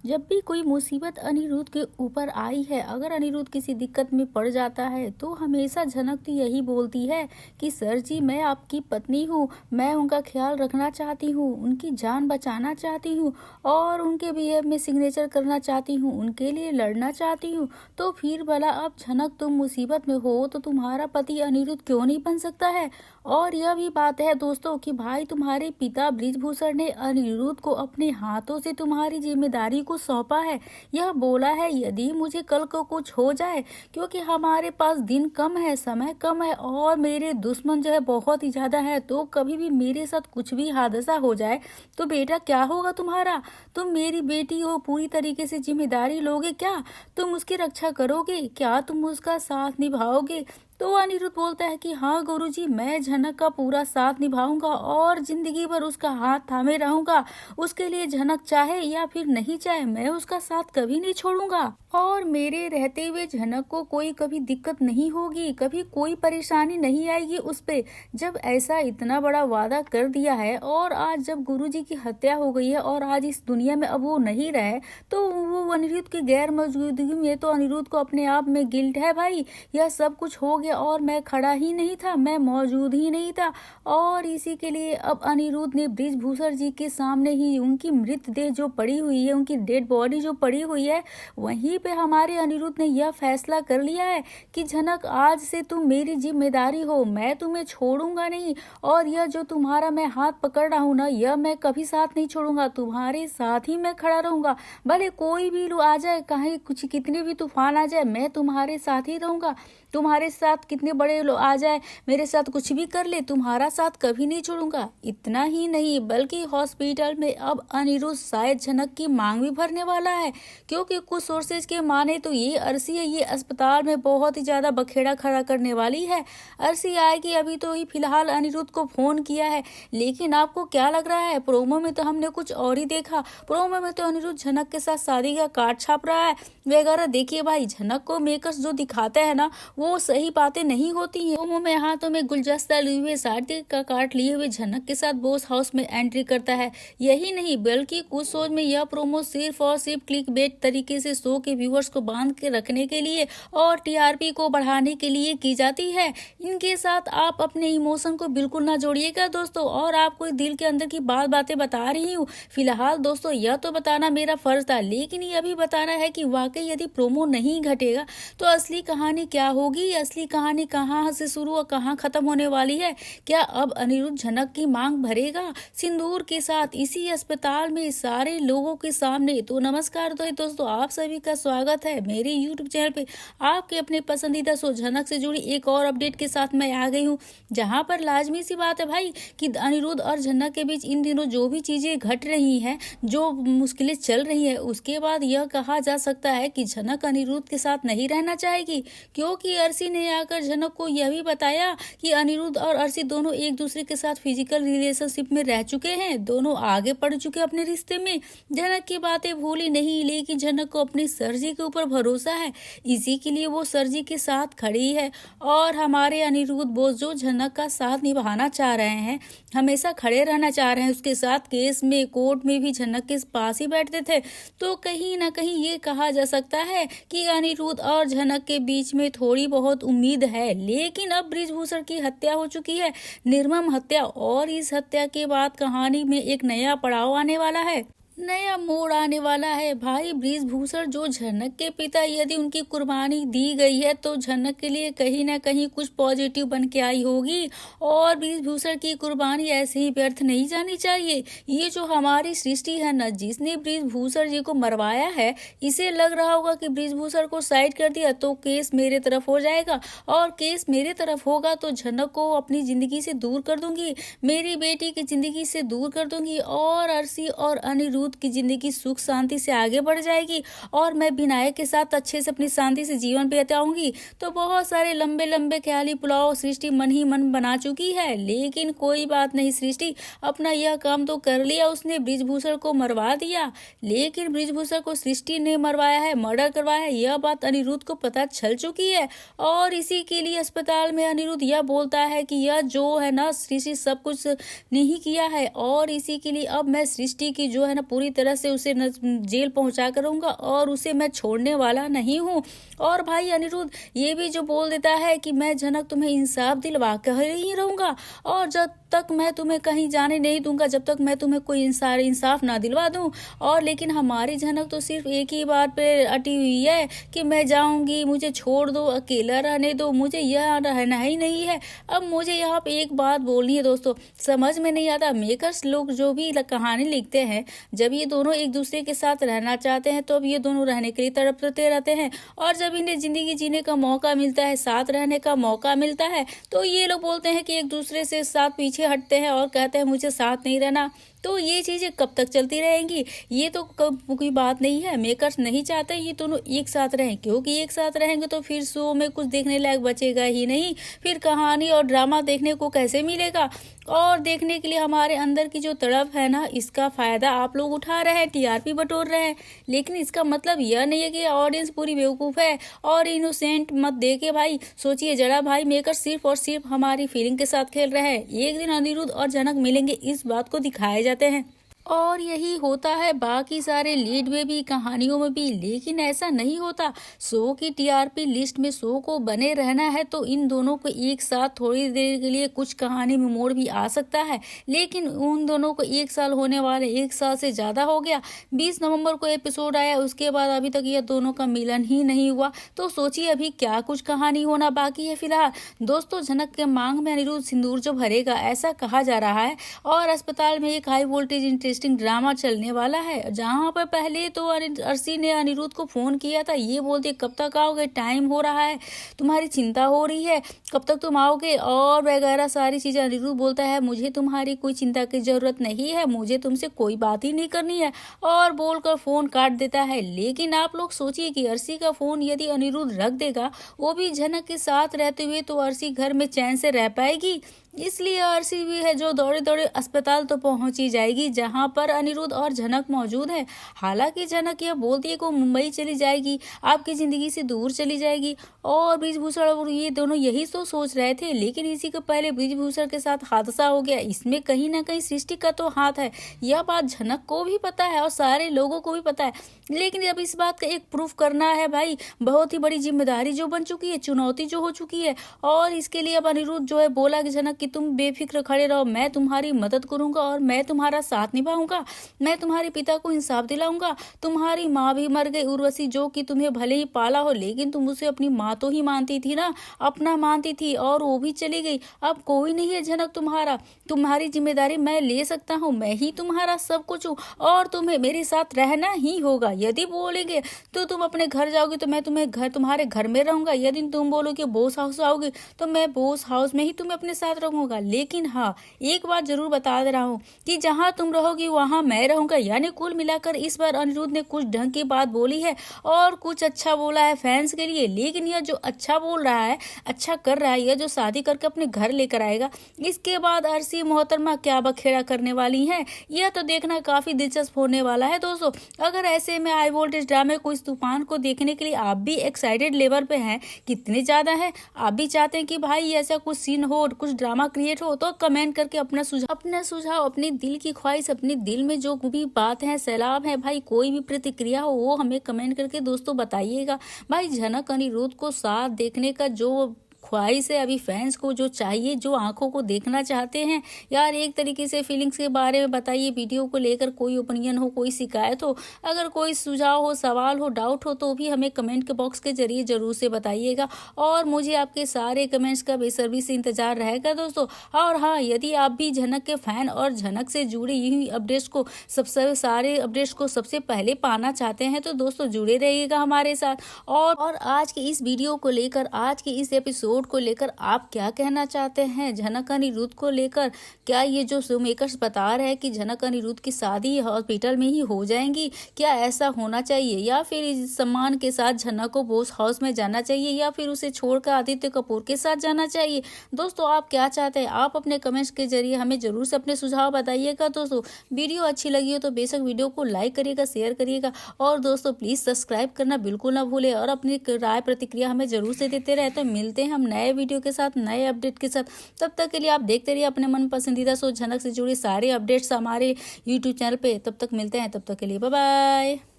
जब भी कोई मुसीबत अनिरुद्ध के ऊपर आई है, अगर अनिरुद्ध किसी दिक्कत में पड़ जाता है तो हमेशा झनक तो यही बोलती है कि सर जी, मैं आपकी पत्नी हूँ, मैं उनका ख्याल रखना चाहती हूँ, उनकी जान बचाना चाहती हूँ और उनके बिहेव में सिग्नेचर करना चाहती हूँ, उनके लिए लड़ना चाहती हूँ। तो फिर भला अब झनक तुम मुसीबत में हो तो तुम्हारा पति अनिरुद्ध क्यों नहीं बन सकता है। और यह भी बात है दोस्तों कि भाई तुम्हारे पिता बृजभूषण ने अनिरुद्ध को अपने हाथों से तुम्हारी जिम्मेदारी को सौंपा है। यह बोला है यदि मुझे कल को कुछ हो जाए, क्योंकि हमारे पास दिन कम है, समय कम है और मेरे दुश्मन जो है बहुत ही ज्यादा है, तो कभी भी मेरे साथ कुछ भी हादसा हो जाए तो बेटा क्या होगा तुम्हारा। तुम मेरी बेटी हो, पूरी तरीके से जिम्मेदारी लोगे क्या? तुम उसकी रक्षा करोगे क्या? तुम उसका साथ निभाओगे? तो अनिरुद्ध बोलता है कि हाँ गुरुजी, मैं झनक का पूरा साथ निभाऊंगा और जिंदगी भर उसका हाथ थामे रहूंगा। उसके लिए झनक चाहे या फिर नहीं चाहे, मैं उसका साथ कभी नहीं छोड़ूंगा और मेरे रहते हुए झनक को कोई कभी दिक्कत नहीं होगी, कभी कोई परेशानी नहीं आएगी उस पे। जब ऐसा इतना बड़ा वादा कर दिया है और आज जब गुरुजी की हत्या हो गई है और आज इस दुनिया में अब वो नहीं रहे, तो वो अनिरुद्ध की गैर मौजूदगी में तो अनिरुद्ध को अपने आप में गिल्ट है भाई। यह सब कुछ हो गया और मैं खड़ा ही नहीं था, मैं मौजूद ही नहीं था। और इसी के लिए अब अनिरुद्ध ने बृजभूषण जी के सामने ही उनकी मृतदेह जो पड़ी हुई है, उनकी डेड बॉडी जो पड़ी हुई है, वहीं पे हमारे अनिरुद्ध ने यह फैसला कर लिया है कि झनक आज से तुम मेरी जिम्मेदारी हो, मैं तुम्हें छोड़ूंगा नहीं। और यह जो तुम्हारा मैं हाथ पकड़ रहा हूं ना, यह मैं कभी साथ नहीं छोड़ूंगा, तुम्हारे साथ ही मैं खड़ा रहूंगा। भले कोई भी लोग आ जाए, कहीं कुछ कितने भी तूफान आ जाए, मैं तुम्हारे साथ ही रहूंगा। तुम्हारे साथ कितने बड़े लोग आ जाए, मेरे साथ कुछ भी कर ले, तुम्हारा साथ कभी नहीं छोड़ूंगा। इतना ही नहीं बल्कि हॉस्पिटल में अब अनिरुद्ध शायद झनक की मांग भी भरने वाला है, क्योंकि कुछ सोर्सेज के माने तो ये अर्शी है, ये अस्पताल में बहुत ही ज्यादा बखेड़ा खड़ा करने वाली है। अर्शी आएगी, अभी तो ही फिलहाल अनिरुद्ध को फोन किया है, लेकिन आपको क्या लग रहा है, प्रोमो में तो हमने कुछ और ही देखा। प्रोमो में तो अनिरुद्ध झनक के साथ शादी का कार्ड छाप रहा है वगैरह। देखिए भाई, झनक को मेकर्स जो दिखाते हैं ना, वो सही बातें नहीं होती हैं। प्रोमो में हाथों में गुलदस्ता लिए हुए शादी का कार्ड लिए हुए झनक के साथ बॉस हाउस में एंट्री करता है। यही नहीं बल्कि कुछ सोच में यह प्रोमो सिर्फ और सिर्फ क्लिक बेट तरीके से शो के व्यूअर्स को बांध के रखने के लिए और टीआरपी को बढ़ाने के लिए की जाती है। इनके साथ आप अपने इमोशन को बिल्कुल ना जोड़िएगा दोस्तों, और आपको दिल के अंदर की बातें बता रही हूँ। फिलहाल दोस्तों यह तो बताना मेरा फर्ज था, लेकिन ये भी बताना है कि वाकई यदि प्रोमो नहीं घटेगा तो असली कहानी क्या होगी, असली कहानी कहाँ से शुरू और कहाँ खत्म होने वाली है। क्या अब अनिरुद्ध झनक की मांग भरेगा सिंदूर के साथ इसी अस्पताल में सारे लोगों के सामने? तो नमस्कार दोस्तों, आप सभी का स्वागत है मेरे यूट्यूब चैनल पे। आपके अपने पसंदीदा शो झनक से जुड़ी एक और अपडेट के साथ मैं आ गई हूँ, जहाँ पर लाजमी सी बात है भाई कि अनिरुद्ध और झनक के बीच इन दिनों जो भी चीजें घट रही हैं, जो मुश्किलें चल रही है, उसके बाद यह कहा जा सकता है कि झनक अनिरुद्ध के साथ नहीं रहना चाहेगी, क्योंकि अर्शी ने आकर झनक को यह भी बताया कि अनिरुद्ध और अर्शी दोनों एक दूसरे के साथ फिजिकल रिलेशनशिप में रह चुके हैं, दोनों आगे बढ़ चुके अपने रिश्ते में। झनक की बातें भूली नहीं, लेकिन झनक को अपने सर जी के ऊपर भरोसा है, इसी के लिए वो सर जी के साथ खड़ी है। और हमारे अनिरुद्ध बोस जो झनक का साथ निभाना चाह रहे हैं, हमेशा खड़े रहना चाह रहे हैं उसके साथ, केस में कोर्ट में भी झनक के पास ही बैठते थे। तो कहीं ना कहीं ये कहा जा सकता है कि अनिरुद्ध और झनक के बीच में थोड़ी बहुत उम्मीद है। लेकिन अब बृजभूषण की हत्या हो चुकी है, निर्मम हत्या, और इस हत्या के बाद कहानी में एक नया पड़ाव आने वाला है, नया मोड़ आने वाला है। भाई बृजभूषण जो झनक के पिता, यदि उनकी कुर्बानी दी गई है तो झनक के लिए कहीं ना कहीं कुछ पॉजिटिव बन के आई होगी, और बृजभूषण की कुर्बानी ऐसे ही व्यर्थ नहीं जानी चाहिए। ये जो हमारी सृष्टि है ना, जिसने बृजभूषण जी को मरवाया है, इसे लग रहा होगा कि बृजभूषण को साइड कर दिया तो केस मेरे तरफ हो जाएगा, और केस मेरे तरफ होगा तो झनक को अपनी जिंदगी से दूर कर दूंगी, मेरी बेटी की जिंदगी से दूर कर दूंगी, और अर्शी और अनिरुद्ध की जिंदगी सुख शांति से आगे बढ़ जाएगी, और मैं विनायक के साथ अच्छे से अपनी शांति से जीवन बिताऊंगी। तो बहुत सारे लंबे लंबे ख्याली पुलाव सृष्टि मन ही मन बना चुकी है। लेकिन कोई बात नहीं, सृष्टि अपना यह काम तो कर लिया, उसने बृजभूषण को मरवा दिया, लेकिन बृजभूषण को सृष्टि ने मरवाया है, मर्डर करवाया है, यह बात अनिरुद्ध को पता चल चुकी है। और इसी के लिए अस्पताल में अनिरुद्ध यह बोलता है कि यह जो है ना, सृष्टि सब कुछ नहीं किया है, और इसी के लिए अब मैं सृष्टि की जो है ना पूरी तरह से उसे जेल पहुंचा कर रहूंगा और उसे मैं छोड़ने वाला नहीं हूँ। और भाई अनिरुद्ध ये भी जो बोल देता है कि मैं झनक तुम्हें इंसाफ दिलवा कर ही रहूंगा, और जब तक मैं तुम्हें कहीं जाने नहीं दूंगा, जब तक मैं तुम्हें कोई इंसाफ ना दिलवा दूं। और लेकिन हमारी झनक तो सिर्फ एक ही बात पे अटी हुई है कि मैं जाऊंगी, मुझे छोड़ दो, अकेला रहने दो, मुझे यहाँ रहना ही नहीं है। अब मुझे यहाँ पे एक बात बोलनी है दोस्तों, समझ में नहीं आता मेकर्स लोग जो भी कहानी लिखते हैं, जब ये दोनों एक दूसरे के साथ रहना चाहते हैं तो अब ये दोनों रहने के लिए तड़पते रहते हैं, और जब इन्हें जिंदगी जीने का मौका मिलता है, साथ रहने का मौका मिलता है, तो ये लोग बोलते हैं कि एक दूसरे से साथ पीछे हटते हैं और कहते हैं मुझे साथ नहीं रहना। तो ये चीजें कब तक चलती रहेंगी? ये तो कब कोई बात नहीं है। मेकर्स नहीं चाहते ये दोनों एक साथ रहें, क्योंकि एक साथ रहेंगे तो फिर शो में कुछ देखने लायक बचेगा ही नहीं, फिर कहानी और ड्रामा देखने को कैसे मिलेगा? और देखने के लिए हमारे अंदर की जो तड़प है ना, इसका फायदा आप लोग उठा रहे हैं, टीआरपी बटोर रहे हैं, लेकिन इसका मतलब यह नहीं है कि ऑडियंस पूरी बेवकूफ है और इनोसेंट मत देके भाई। सोचिए जरा भाई, मेकर सिर्फ और सिर्फ हमारी फीलिंग के साथ खेल रहे हैं। एक दिन अनिरुद्ध और जनक मिलेंगे, इस बात को दिखाए जाते हैं, और यही होता है बाकी सारे लीड में भी, कहानियों में भी, लेकिन ऐसा नहीं होता। शो की टीआरपी लिस्ट में शो को बने रहना है तो इन दोनों को एक साथ थोड़ी देर के लिए कुछ कहानी में मोड़ भी आ सकता है, लेकिन उन दोनों को 1 साल होने वाले, 1 साल से ज्यादा हो गया। 20 नवंबर को एपिसोड आया, उसके बाद अभी तक ये दोनों का मिलन ही नहीं हुआ। तो सोचिए अभी क्या कुछ कहानी होना बाकी है। फिलहाल दोस्तों, जनक के मांग में अनिरुद्ध सिंदूर जो भरेगा, ऐसा कहा जा रहा है, और अस्पताल में एक हाई वोल्टेज इंटरेस्टिंग ड्रामा चलने वाला है, जहां पर पहले तो अर्शी ने अनिरुद्ध को फोन किया था, ये बोलते कब तक आओगे, टाइम हो रहा है, तुम्हारी चिंता हो रही है, कब तक तुम आओगे, और वगैरह सारी चीजें। अनिरुद्ध बोलता है मुझे तुम्हारी कोई चिंता की जरूरत नहीं है, मुझे तुमसे कोई बात ही नहीं करनी है, और बोलकर फोन काट देता है। लेकिन आप लोग सोचिए कि अर्शी का फोन यदि अनिरुद्ध रख देगा, वो भी जनक के साथ रहते हुए, तो अर्शी घर में चैन से रह पाएगी? इसलिए अर्शी भी है जो दौड़े दौड़े अस्पताल तो पहुंची जाएगी, जहां पर अनिरुद्ध और जनक मौजूद है। हालांकि जनक यह बोलती है कि वो मुंबई चली जाएगी, आपकी जिंदगी से दूर चली जाएगी, और ब्रिजभूषण और ये दोनों यही तो सोच रहे थे, लेकिन इसी के पहले ब्रिजभूषण के साथ हादसा हो गया। इसमें कहीं ना कहीं सृष्टि का तो हाथ है, यह बात जनक को भी पता है और सारे लोगों को भी पता है, लेकिन अब इस बात का एक प्रूफ करना है भाई, बहुत ही बड़ी जिम्मेदारी जो बन चुकी है, चुनौती जो हो चुकी है। और इसके लिए अब अनिरुद्ध जो है बोला कि जनक कि तुम बेफिक्र खड़े रहो, मैं तुम्हारी मदद करूंगा और मैं तुम्हारा साथ निभाऊंगा, मैं तुम्हारे पिता को इंसाफ दिलाऊंगा। तुम्हारी माँ भी मर गई, उर्वशी, जो कि तुम्हें भले ही पाला हो, लेकिन तुम उसे अपनी माँ तो ही मानती थी ना, अपना मानती थी, और वो भी चली गई। अब कोई नहीं है जनक तुम्हारा, तुम्हारी जिम्मेदारी मैं ले सकता हूँ, मैं ही तुम्हारा सब कुछ हूँ, और तुम्हें मेरे साथ रहना ही होगा। यदि बोलेंगे तो तुम अपने घर जाओगे तो मैं तुम्हारे घर में रहूंगा, यदि तुम बोलोगे बोस हाउस आओगे तो मैं बोस हाउस में ही तुम्हें अपने साथ रहूंगा। लेकिन हाँ, एक बात जरूर बता दे रहा हूँ कि जहाँ तुम रहोगी वहां मैं रहूंगा। यानी कुल मिलाकर इस बार अनिरुद्ध ने कुछ ढंग की बात बोली है और कुछ अच्छा बोला है फैंस के लिए। लेकिन यह जो अच्छा बोल रहा है, अच्छा कर रहा है, यह जो शादी करके अपने घर लेकर आएगा, इसके बाद अर्शी मोहतरमा क्या बखेड़ा करने वाली है, यह तो देखना काफी दिलचस्प होने वाला है दोस्तों। अगर ऐसे में हाई वोल्टेज ड्रामे को, इस तूफान को देखने के लिए आप भी एक्साइटेड लेवल पे हैं, कितने ज्यादा है, आप भी चाहते हैं कि भाई ऐसा कुछ सीन हो, कुछ ड्रामा क्रिएट हो, तो कमेंट करके अपना सुझाव, अपने दिल की ख्वाहिश, अपने दिल में जो भी बात है, सैलाब है भाई, कोई भी प्रतिक्रिया हो, वो हमें कमेंट करके दोस्तों बताइएगा। भाई जनक अनिरुद्ध को साथ देखने का जो ख्वाहिश है, अभी फैंस को जो चाहिए, जो आंखों को देखना चाहते हैं यार, एक तरीके से फीलिंग्स के बारे में बताइए। वीडियो को लेकर कोई ओपिनियन हो, कोई शिकायत हो, अगर कोई सुझाव हो, सवाल हो, डाउट हो, तो भी हमें कमेंट के बॉक्स के जरिए जरूर से बताइएगा, और मुझे आपके सारे कमेंट्स का बेसब्री से इंतजार रहेगा दोस्तों। और हाँ, यदि आप भी झनक के फैन और झनक से जुड़े यही अपडेट्स को, सबसे सारे अपडेट्स को सबसे पहले पाना चाहते हैं, तो दोस्तों जुड़े रहिएगा हमारे साथ। और आज के इस वीडियो को लेकर, आज के इस एपिसोड को लेकर आप क्या कहना चाहते हैं? झनक अनिरुद्ध को लेकर क्या ये जो शो मेकर्स बता रहे हैं कि झनक अनिरुद्ध की शादी हॉस्पिटल में ही हो जाएंगी, क्या ऐसा होना चाहिए, या फिर इस सम्मान के साथ झनक को बोस हाउस में जाना चाहिए, या फिर उसे छोड़कर आदित्य कपूर के साथ जाना चाहिए? दोस्तों आप क्या चाहते हैं? आप अपने कमेंट्स के जरिए हमें जरूर से अपने सुझाव बताइएगा। दोस्तों वीडियो अच्छी लगी हो तो बेशक वीडियो को लाइक करिएगा, शेयर करिएगा, और दोस्तों प्लीज सब्सक्राइब करना बिल्कुल ना भूले, और अपनी राय प्रतिक्रिया हमें जरूर से देते रहे। तो मिलते हैं हम नए वीडियो के साथ, नए अपडेट के साथ। तब तक के लिए आप देखते रहिए अपने मन पसंदीदा शो झनक से जुड़ी सारे अपडेट्स हमारे यूट्यूब चैनल पे। तब तक मिलते हैं, तब तक के लिए बाय बाय।